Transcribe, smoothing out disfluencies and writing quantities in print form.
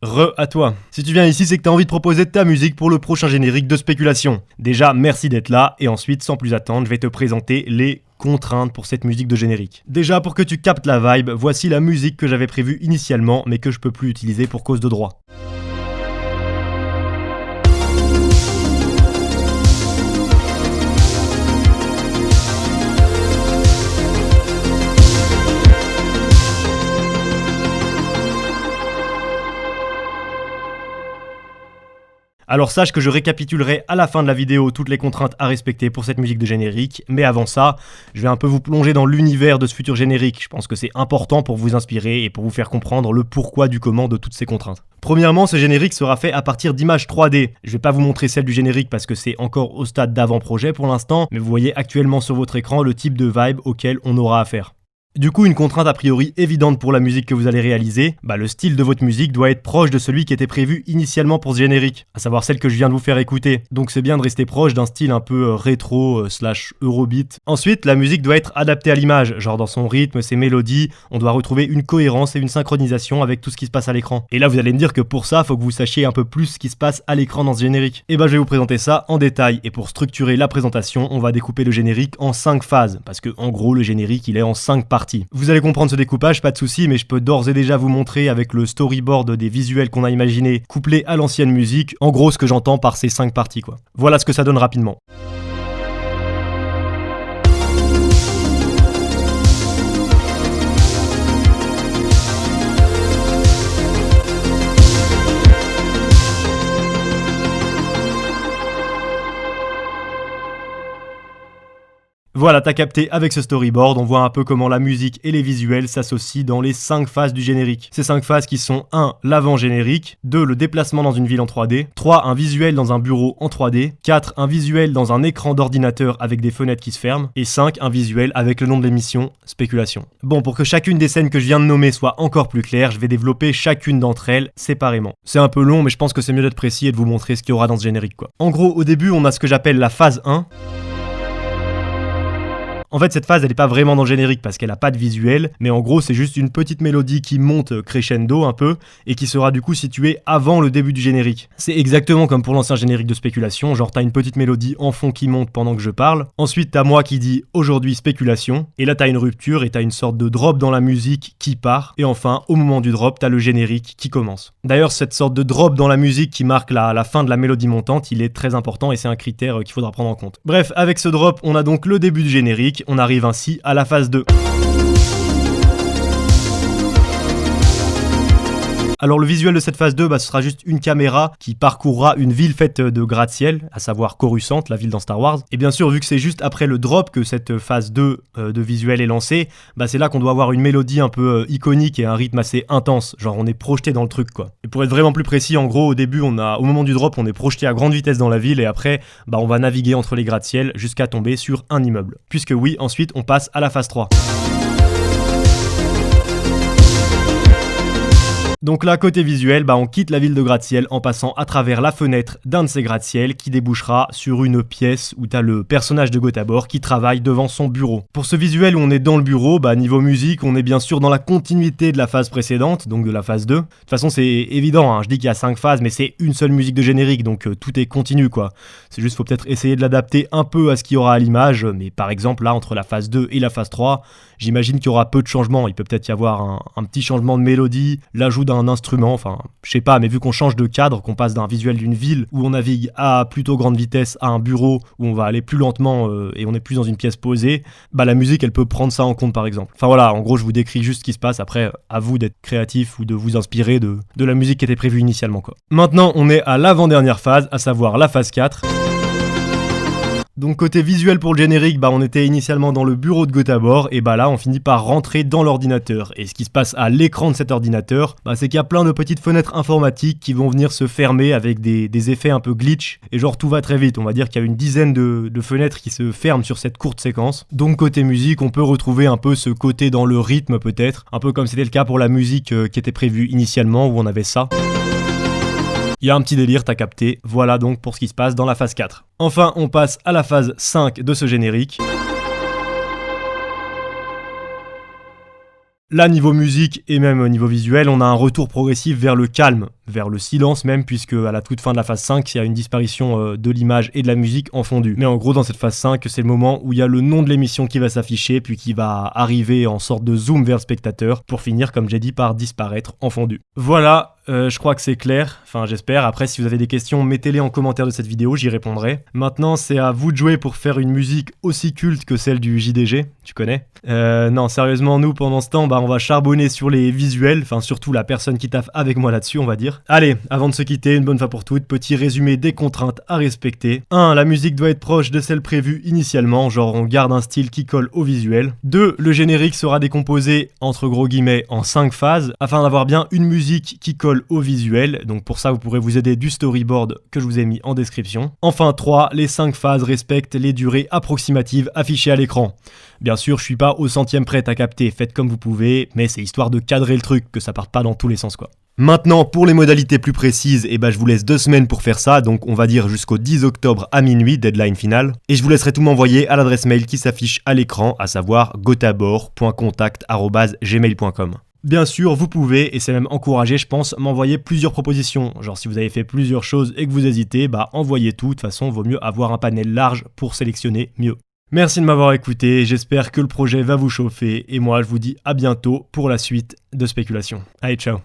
À toi. Si tu viens ici, c'est que t'as envie de proposer ta musique pour le prochain générique de Spéculation. Déjà, merci d'être là, et ensuite, sans plus attendre, je vais te présenter les contraintes pour cette musique de générique. Déjà, pour que tu captes la vibe, voici la musique que j'avais prévue initialement, mais que je peux plus utiliser pour cause de droit. Alors sache que je récapitulerai à la fin de la vidéo toutes les contraintes à respecter pour cette musique de générique, mais avant ça, je vais un peu vous plonger dans l'univers de ce futur générique. Je pense que c'est important pour vous inspirer et pour vous faire comprendre le pourquoi du comment de toutes ces contraintes. Premièrement, ce générique sera fait à partir d'images 3D. Je vais pas vous montrer celle du générique parce que c'est encore au stade d'avant-projet pour l'instant, mais vous voyez actuellement sur votre écran le type de vibe auquel on aura affaire. Du coup, une contrainte a priori évidente pour la musique que vous allez réaliser, le style de votre musique doit être proche de celui qui était prévu initialement pour ce générique, à savoir celle que je viens de vous faire écouter. Donc c'est bien de rester proche d'un style un peu rétro / eurobeat. Ensuite, la musique doit être adaptée à l'image, genre dans son rythme, ses mélodies, on doit retrouver une cohérence et une synchronisation avec tout ce qui se passe à l'écran. Et là, vous allez me dire que pour ça, faut que vous sachiez un peu plus ce qui se passe à l'écran dans ce générique. Et je vais vous présenter ça en détail, et pour structurer la présentation, on va découper le générique en 5 phases, parce que en gros, le générique, il est en 5 parties. Vous allez comprendre ce découpage, pas de souci, mais je peux d'ores et déjà vous montrer avec le storyboard des visuels qu'on a imaginé, couplés à l'ancienne musique, en gros ce que j'entends par ces 5 parties quoi. Voilà ce que ça donne rapidement. Voilà, t'as capté, avec ce storyboard, on voit un peu comment la musique et les visuels s'associent dans les 5 phases du générique. Ces 5 phases qui sont 1. L'avant-générique, 2. Le déplacement dans une ville en 3D, 3. Un visuel dans un bureau en 3D, 4. Un visuel dans un écran d'ordinateur avec des fenêtres qui se ferment, et 5. Un visuel avec le nom de l'émission, Spéculation. Bon, pour que chacune des scènes que je viens de nommer soit encore plus claire, je vais développer chacune d'entre elles séparément. C'est un peu long, mais je pense que c'est mieux d'être précis et de vous montrer ce qu'il y aura dans ce générique quoi. En gros, au début, on a ce que j'appelle la phase 1. En fait, cette phase, elle est pas vraiment dans le générique parce qu'elle a pas de visuel, mais en gros, c'est juste une petite mélodie qui monte crescendo un peu et qui sera du coup située avant le début du générique. C'est exactement comme pour l'ancien générique de Spéculation, genre t'as une petite mélodie en fond qui monte pendant que je parle. Ensuite, t'as moi qui dis aujourd'hui Spéculation, et là t'as une rupture et t'as une sorte de drop dans la musique qui part. Et enfin, au moment du drop, t'as le générique qui commence. D'ailleurs, cette sorte de drop dans la musique qui marque la fin de la mélodie montante, il est très important et c'est un critère qu'il faudra prendre en compte. Bref, avec ce drop, on a donc le début du générique. On arrive ainsi à la phase 2. Alors le visuel de cette phase 2, ce sera juste une caméra qui parcourra une ville faite de gratte-ciel, à savoir Coruscant, la ville dans Star Wars. Et bien sûr, vu que c'est juste après le drop que cette phase 2 de visuel est lancée, c'est là qu'on doit avoir une mélodie un peu iconique et un rythme assez intense, genre on est projeté dans le truc quoi. Et pour être vraiment plus précis, en gros au début, au moment du drop, on est projeté à grande vitesse dans la ville et après, on va naviguer entre les gratte-ciel jusqu'à tomber sur un immeuble. Puisque oui, ensuite on passe à la phase 3. Donc là, côté visuel, on quitte la ville de gratte-ciel en passant à travers la fenêtre d'un de ces gratte-ciel qui débouchera sur une pièce où t'as le personnage de Gotabor qui travaille devant son bureau. Pour ce visuel où on est dans le bureau, niveau musique, on est bien sûr dans la continuité de la phase précédente, donc de la phase 2. De toute façon, c'est évident, je dis qu'il y a 5 phases, mais c'est une seule musique de générique, donc tout est continu quoi. C'est juste, faut peut-être essayer de l'adapter un peu à ce qu'il y aura à l'image, mais par exemple là, entre la phase 2 et la phase 3, j'imagine qu'il y aura peu de changements. Il peut peut-être y avoir un petit changement de mélodie, l'ajout d'un instrument, je sais pas, mais vu qu'on change de cadre, qu'on passe d'un visuel d'une ville où on navigue à plutôt grande vitesse à un bureau où on va aller plus lentement et on est plus dans une pièce posée, la musique elle peut prendre ça en compte par exemple. Enfin voilà, en gros je vous décris juste ce qui se passe, après à vous d'être créatif ou de vous inspirer de la musique qui était prévue initialement quoi. Maintenant on est à l'avant-dernière phase, à savoir la phase 4. Donc côté visuel pour le générique, on était initialement dans le bureau de Gotabor, et là on finit par rentrer dans l'ordinateur. Et ce qui se passe à l'écran de cet ordinateur, c'est qu'il y a plein de petites fenêtres informatiques qui vont venir se fermer avec des effets un peu glitch, et genre tout va très vite. On va dire qu'il y a une dizaine de fenêtres qui se ferment sur cette courte séquence. Donc côté musique, on peut retrouver un peu ce côté dans le rythme peut-être, un peu comme c'était le cas pour la musique qui était prévue initialement, où on avait ça. Il y a un petit délire, t'as capté. Voilà donc pour ce qui se passe dans la phase 4. Enfin, on passe à la phase 5 de ce générique. Là, niveau musique et même niveau visuel, on a un retour progressif vers le calme, vers le silence même, puisque à la toute fin de la phase 5, il y a une disparition de l'image et de la musique en fondu. Mais en gros, dans cette phase 5, c'est le moment où il y a le nom de l'émission qui va s'afficher, puis qui va arriver en sorte de zoom vers le spectateur, pour finir, comme j'ai dit, par disparaître en fondu. Voilà, je crois que c'est clair, enfin j'espère. Après, si vous avez des questions, mettez-les en commentaire de cette vidéo, j'y répondrai. Maintenant, c'est à vous de jouer pour faire une musique aussi culte que celle du JDG, tu connais? Non, sérieusement, nous, pendant ce temps, on va charbonner sur les visuels, enfin surtout la personne qui taffe avec moi là-dessus, on va dire. Allez, avant de se quitter, une bonne fois pour toutes, petit résumé des contraintes à respecter. 1. La musique doit être proche de celle prévue initialement, genre on garde un style qui colle au visuel. 2. Le générique sera décomposé, entre gros guillemets, en 5 phases, afin d'avoir bien une musique qui colle au visuel, donc pour ça vous pourrez vous aider du storyboard que je vous ai mis en description. Enfin 3. Les 5 phases respectent les durées approximatives affichées à l'écran. Bien sûr, je suis pas au centième prêt à capter, faites comme vous pouvez, mais c'est histoire de cadrer le truc, que ça parte pas dans tous les sens quoi. Maintenant, pour les modalités plus précises, je vous laisse 2 semaines pour faire ça, donc on va dire jusqu'au 10 octobre à minuit, deadline finale. Et je vous laisserai tout m'envoyer à l'adresse mail qui s'affiche à l'écran, à savoir gotabor.contact@gmail.com. Bien sûr, vous pouvez, et c'est même encouragé, je pense, m'envoyer plusieurs propositions. Genre si vous avez fait plusieurs choses et que vous hésitez, envoyez tout, de toute façon, vaut mieux avoir un panel large pour sélectionner mieux. Merci de m'avoir écouté, j'espère que le projet va vous chauffer, et moi je vous dis à bientôt pour la suite de Spéculation. Allez, ciao.